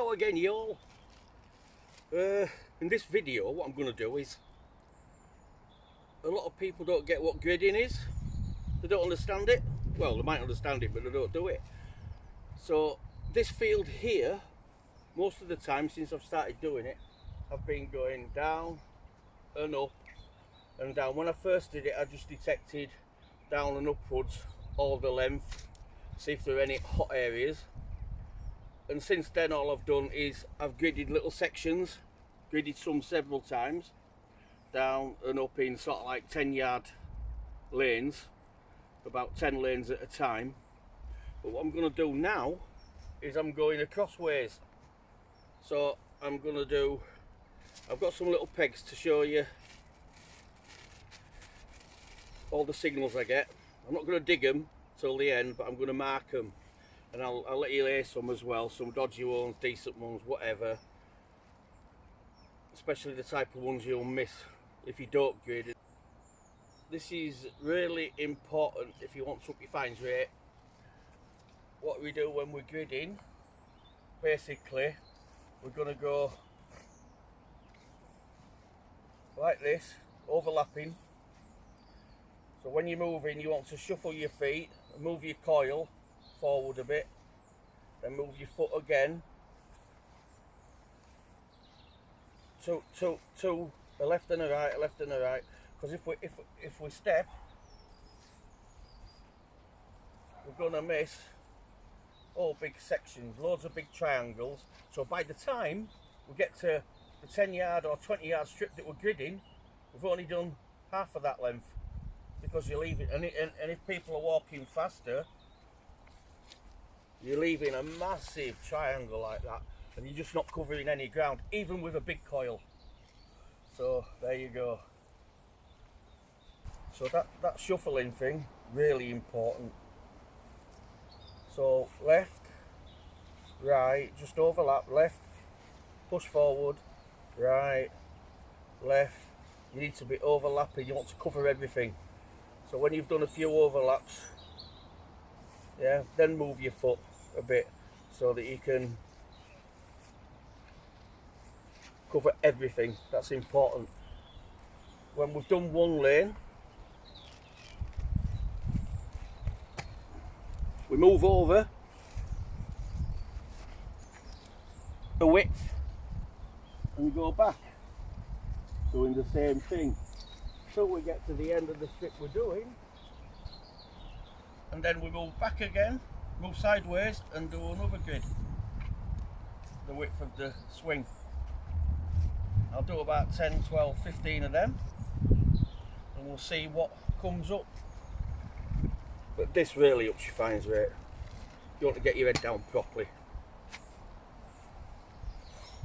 Hello again, y'all. In this video, what I'm going to do is, a lot of people don't get what gridding is. They don't understand it. Well, they might understand it, but they don't do it. So this field here, most of the time since I've started doing it, I've been going down and up and down. When I first did it, I just detected down and upwards all the length, see if there are any hot areas. And since then, all I've done is I've gridded little sections, gridded some several times, down and up in sort of like 10-yard lanes, about 10 lanes at a time. But what I'm going to do now is I'm going across ways. So I'm going to do, I've got some little pegs to show you all the signals I get. I'm not going to dig them till the end, but I'm going to mark them. And I'll let you lay some as well, some dodgy ones, decent ones, whatever. Especially the type of ones you'll miss if you don't grid. This is really important if you want to up your fines rate. What we do when we're gridding, basically, we're going to go like this, overlapping. So when you're moving, you want to shuffle your feet, move your coil forward a bit, then move your foot again to a left and a right, a left and a right. Because if we step, we're gonna miss all big sections, loads of big triangles. So by the time we get to the 10-yard or 20-yard strip that we're gridding, we've only done half of that length because you're leaving. And if people are walking faster, you're leaving a massive triangle like that, and you're just not covering any ground, even with a big coil. So there you go. So that shuffling thing, really important. So left, right, just overlap, left, push forward, right, left. You need to be overlapping, you want to cover everything. So when you've done a few overlaps, yeah, then move your foot a bit so that you can cover everything. That's important. When we've done one lane, we move over the width and go back, doing the same thing till we get to the end of the strip we're doing, and then we move back again, move sideways and do another grid, the width of the swing. I'll do about 10, 12, 15 of them and we'll see what comes up. But this really ups your fines rate. You want to get your head down properly.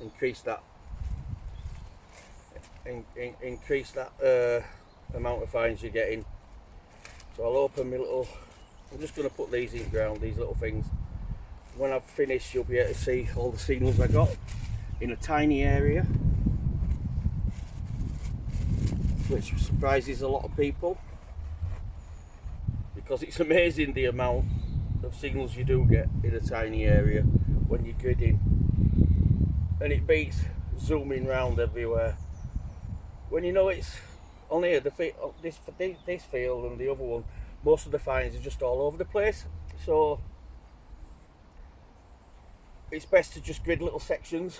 Increase that amount of fines you're getting. So I'll open my little, I'm just going to put these in ground, these little things. When I've finished, you'll be able to see all the signals I got in a tiny area, which surprises a lot of people, because it's amazing the amount of signals you do get in a tiny area when you're gridding, and it beats zooming round everywhere. When you know it's on here, this field and the other one, most of the fines are just all over the place, so it's best to just grid little sections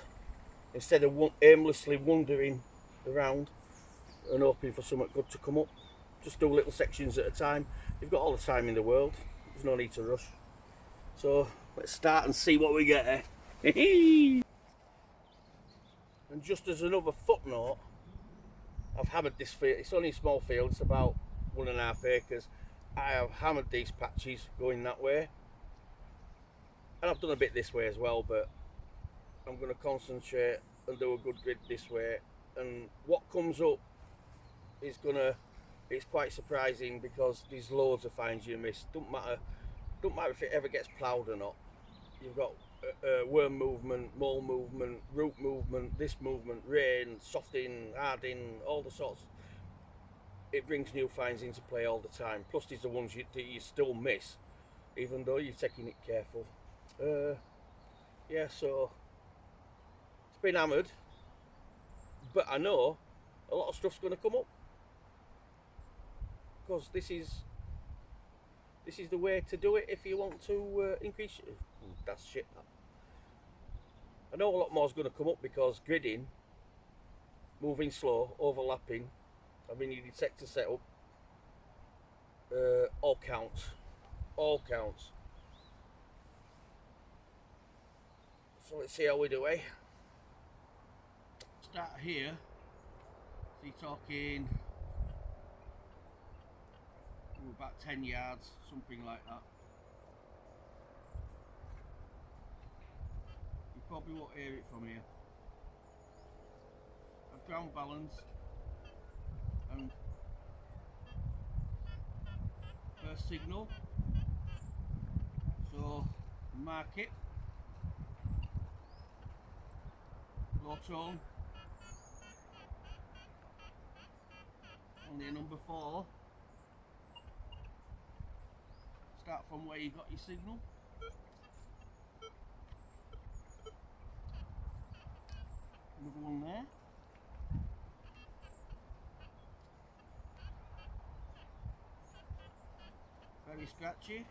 instead of aimlessly wandering around and hoping for something good to come up. Just do little sections at a time. You've got all the time in the world, there's no need to rush. So let's start and see what we get here. And just as another footnote, I've hammered this field. It's only a small field, it's about 1.5 acres. I have hammered these patches going that way, and I've done a bit this way as well, but I'm going to concentrate and do a good grid this way. And what comes up is it's quite surprising, because there's loads of fines you miss. Don't matter if it ever gets ploughed or not. You've got worm movement, mole movement, root movement, this movement, rain, softening, harding, all the sorts. It brings new fines into play all the time. Plus there's the ones that you still miss, even though you're taking it careful. Yeah, so been hammered, but I know a lot of stuff's going to come up, because this is the way to do it if you want to increase. That's shit. I know a lot more is going to come up, because gridding, moving slow, overlapping, having your detector set up, all counts. All counts. So let's see how we do, eh? Start here. So you're talking about 10 yards, something like that. You probably won't hear it from here. I've ground balance and first signal. So mark it. Low tone. Only a number 4. Start from where you got your signal. Another one there. Very scratchy.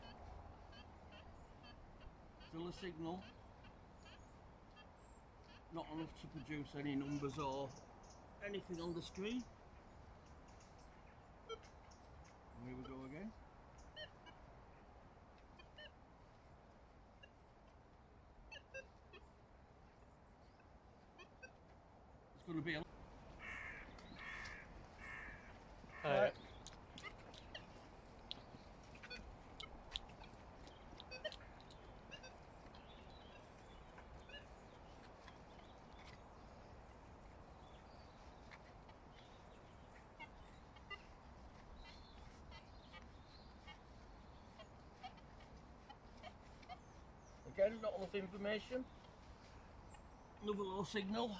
Still a signal. Not enough to produce any numbers or anything on the screen. Here we go again. It's going to be a... Right. Again, not enough information. Another low signal.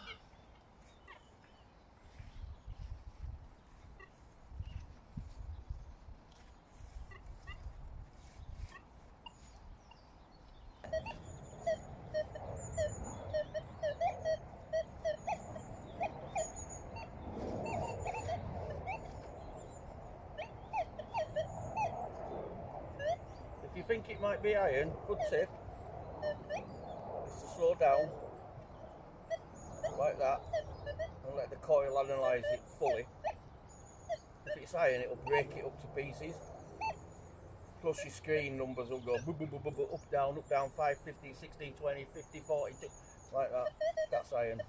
If you think it might be iron, good tip is to slow down like that and let the coil analyse it fully. If it's iron, it'll break it up to pieces. Plus your screen numbers will go up, down, 5, 15, 16, 20, 50, 40, like that. That's iron.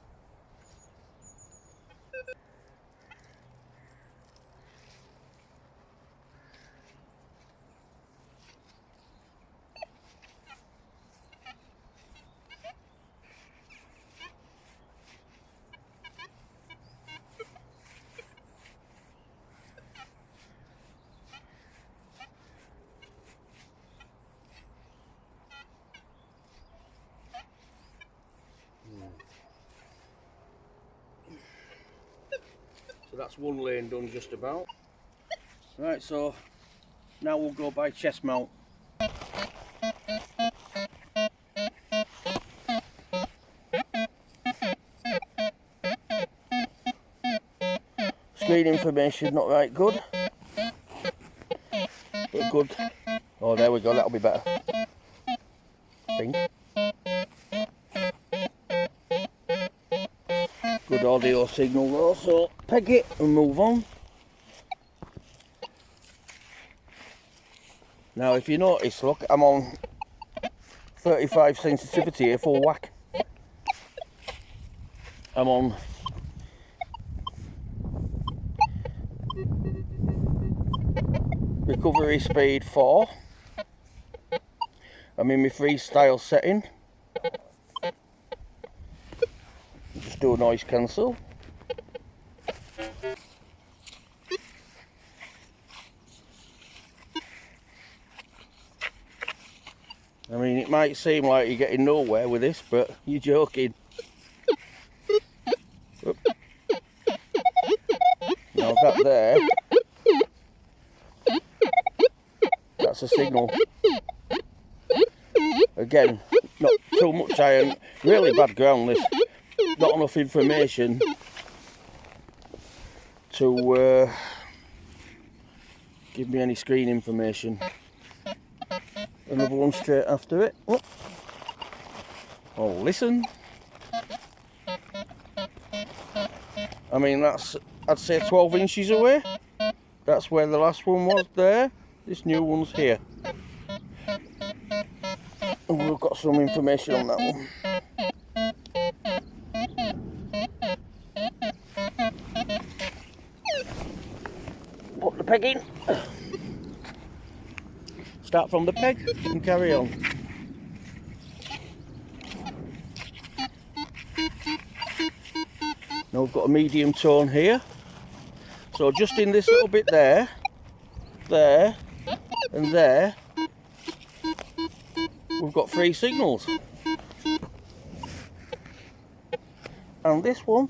So that's one lane done just about. Right, so now we'll go by chest mount. Screen information not right good, but good. Oh, there we go, that'll be better, I think. Good audio signal though, so peg it and move on. Now if you notice, look, I'm on 35 sensitivity here, full whack. I'm on recovery speed 4. I'm in my freestyle setting. Just do a noise cancel. I mean, it might seem like you're getting nowhere with this, but you're joking. Oop. Now that there, that's a signal. Again, not too much iron, really bad ground this. not enough information to give me any screen information. Another one straight after it. Oh, listen. I mean, that's, I'd say 12 inches away. That's where the last one was there. This new one's here. And we've got some information on that one. Put the peg in. Start from the peg and carry on. Now we've got a medium tone here. So just in this little bit there, there, and there, we've got 3 signals. And this one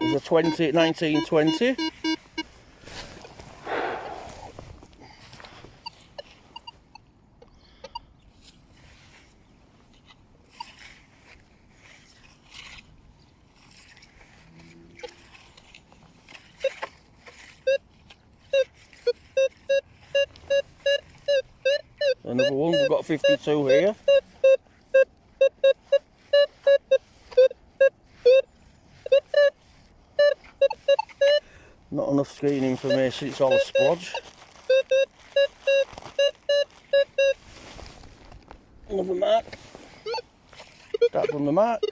is a 1920. Another one, we've got 52 here. Not enough screen information, it's all a splodge. Another mark. Start from the mark.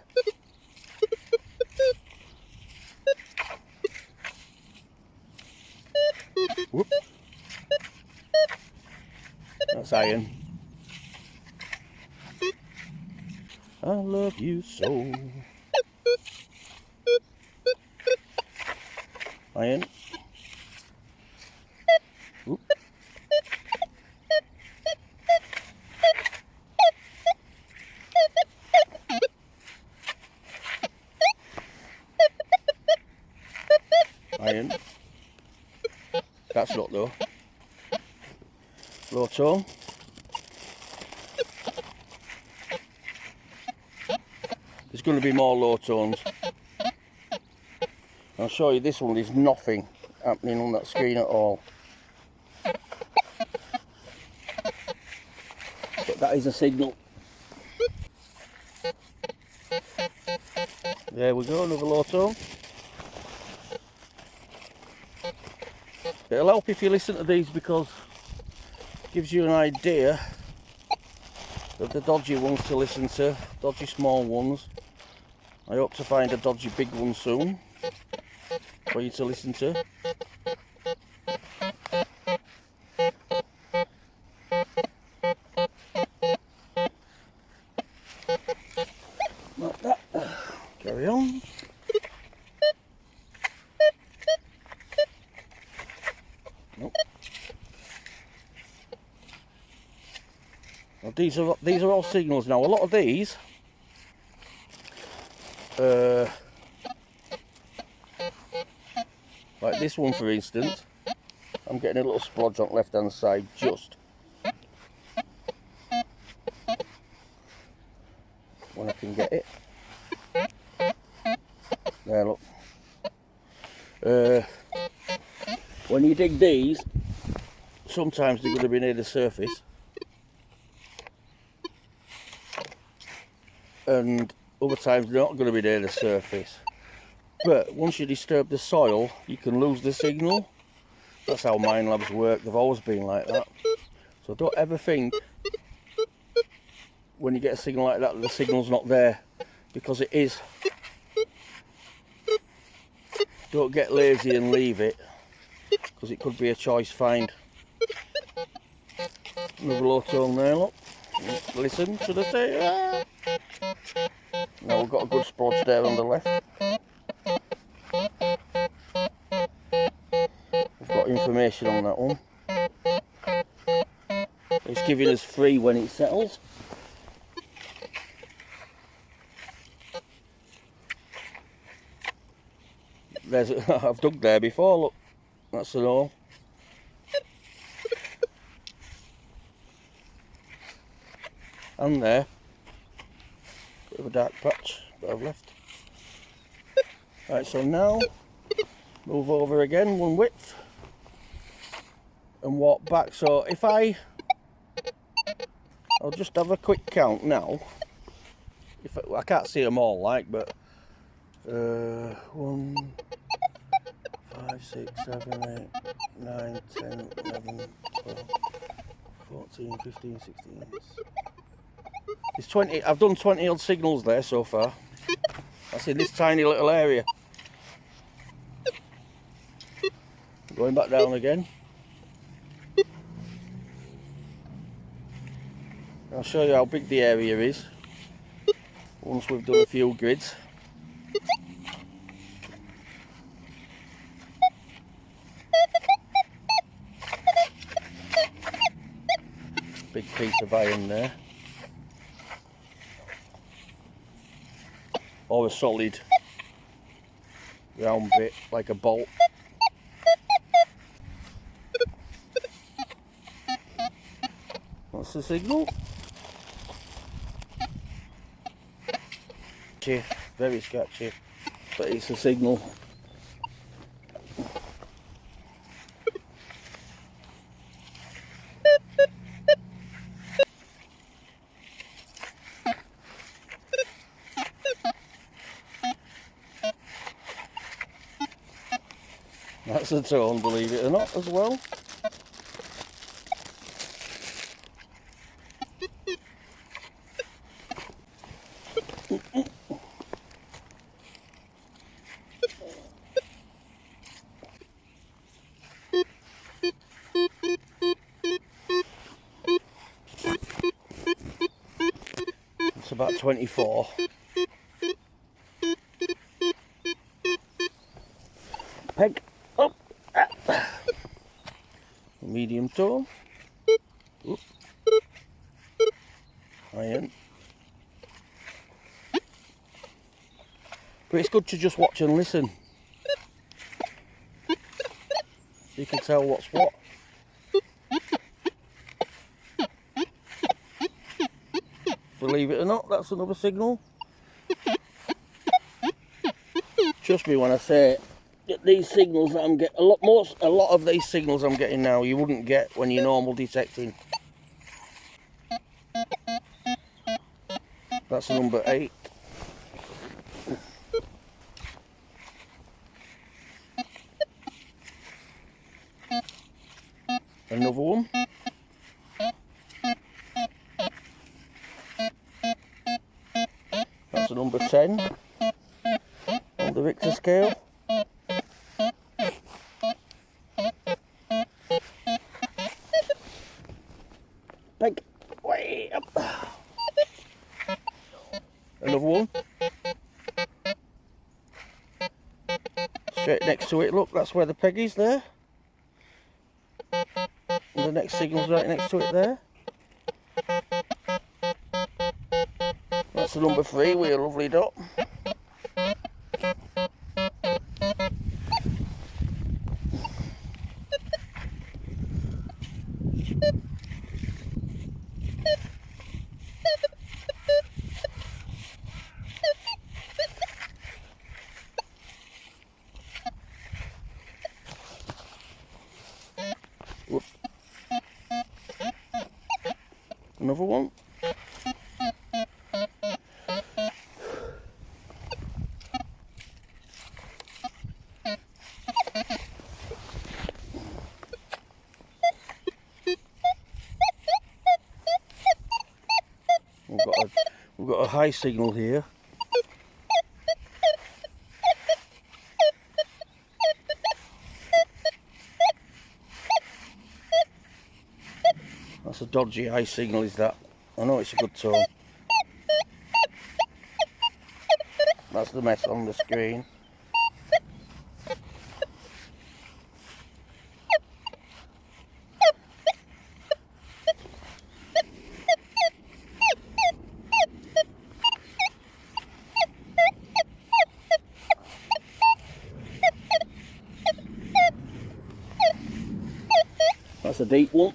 Whoop. That's iron. I love you so. Iron. Whoop. Iron. That's not though. Low tone. There's going to be more low tones. I'll show you this one, there's nothing happening on that screen at all. But that is a signal. There we go, another low tone. It'll help if you listen to these because it gives you an idea of the dodgy ones to listen to, dodgy small ones. I hope to find a dodgy big one soon for you to listen to. Like that. Carry on. Nope. Well, these are all signals now. A lot of these like this one for instance, I'm getting a little splodge on the left hand side just when I can get it. There, look. When you dig these, sometimes they're going to be near the surface and other times they're not going to be near the surface. But once you disturb the soil, you can lose the signal. That's how Minelabs work. They've always been like that. So don't ever think when you get a signal like that, the signal's not there, because it is. Don't get lazy and leave it, because it could be a choice find. Another low tone there, look. Listen, should I say? Now we've got a good splodge there on the left. We've got information on that one. It's giving us 3 when it settles. There's I've dug there before, look. That's an hole. and there. Bit of a dark patch that I've left. Right, so now move over again one width and walk back. So if I'll just have a quick count now. If I can't see them all, like, but 1, 5, 6, 7, 8, 9, 10, 11, 12, 14, 15, 16. It's 20. I've done 20 odd signals there so far. That's in this tiny little area. Going back down again. I'll show you how big the area is once we've done a few grids. Big piece of iron there. Or a solid round bit like a bolt. That's the signal. Very sketchy, but it's a signal. That's a tone, believe it or not, as well. It's about 24. Peg up. Medium tone. Iron. But it's good to just watch and listen. So you can tell what's what. Believe it or not, that's another signal. Trust me when I say that these signals that I'm getting, a lot of these signals I'm getting now, you wouldn't get when you're normal detecting. That's number 8. Another one. That's a number 10 on the Richter scale. Peg way up. Another one. Straight next to it, look, that's where the peg is there. And the next signal's right next to it there. That's the number 3 with a lovely dot. Whoop. Another one. We've got a high signal here. That's a dodgy high signal, is that? I know it's a good tone. That's the mess on the screen. That's a deep one.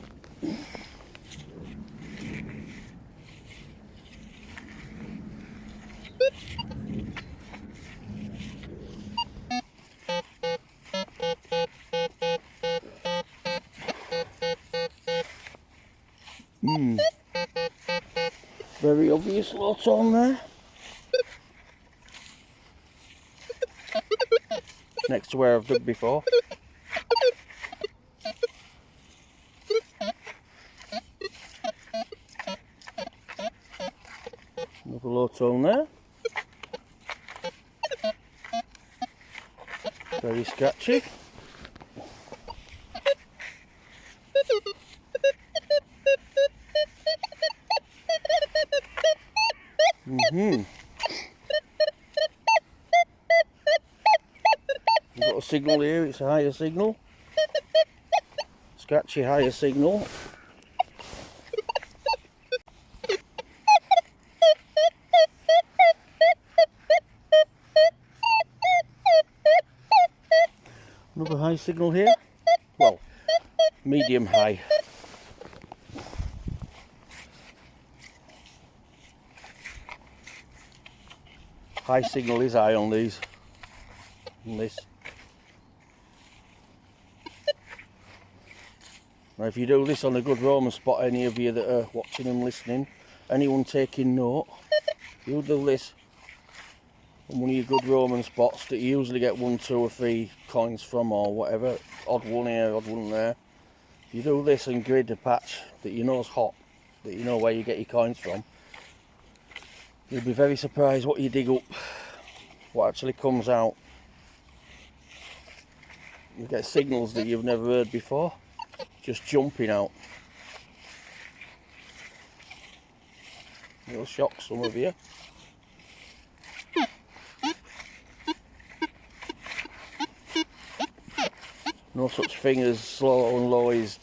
Very obvious low tone there. Next to where I've dug before. Another low tone there. Very scratchy. We've got a signal here, it's a higher signal. Scratchy higher signal. Another high signal here. Well, medium high. High signal is high on these. On this. Now if you do this on a good Roman spot, any of you that are watching and listening, anyone taking note, you do this on one of your good Roman spots that you usually get 1, 2 or 3 coins from or whatever, odd one here, odd one there. If you do this and grid a patch that you know is hot, that you know where you get your coins from, you'll be very surprised what you dig up, what actually comes out. You get signals that you've never heard before, just jumping out. It'll shock some of you. No such thing as slow and low is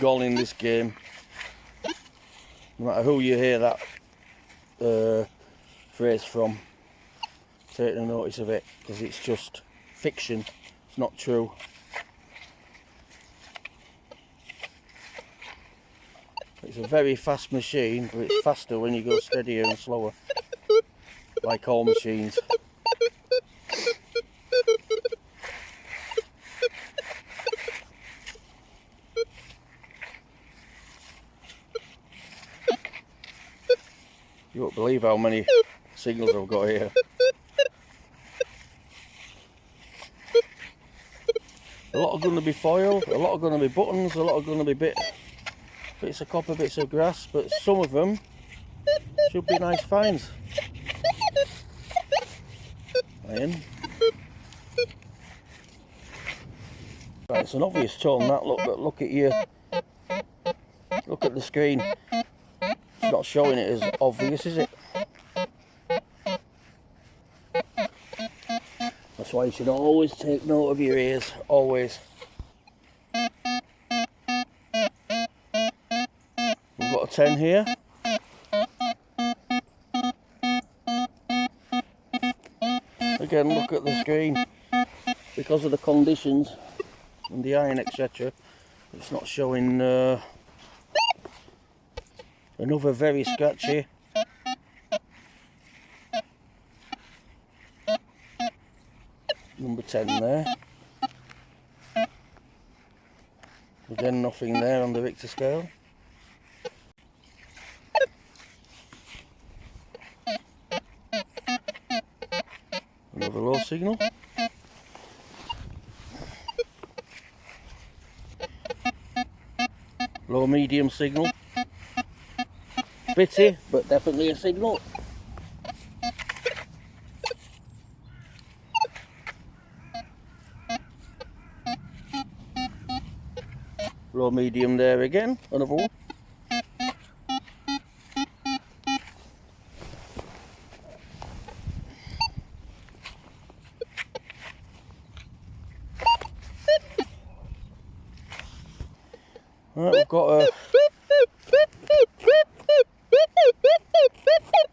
gone in this game. No matter who you hear that phrase from, take no notice of it, because it's just fiction, it's not true. It's a very fast machine, but it's faster when you go steadier and slower, like all machines. You won't believe how many signals I've got here. A lot are going to be foil, a lot are going to be buttons, a lot are going to be bits of copper, bits of grass, but some of them should be nice finds. Iron. Right, it's an obvious tone that, look, but look at the screen. It's not showing it as obvious, is it? That's why you should always take note of your ears, always. We've got a 10 here. Again, look at the screen. Because of the conditions and the iron, etc., it's not showing. Another very scratchy. Number 10 there. Again, nothing there on the Richter scale. Another low signal. Low medium signal. Bitty, but definitely a signal. Low medium there again, another one. Right, we've got a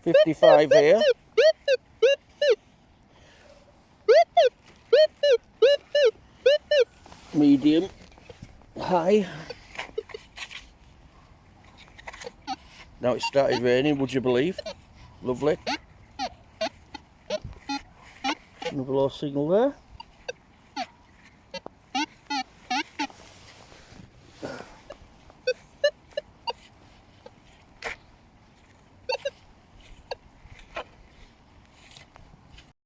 55 here. Medium, high. Now it started raining, would you believe? Lovely. Another low signal there.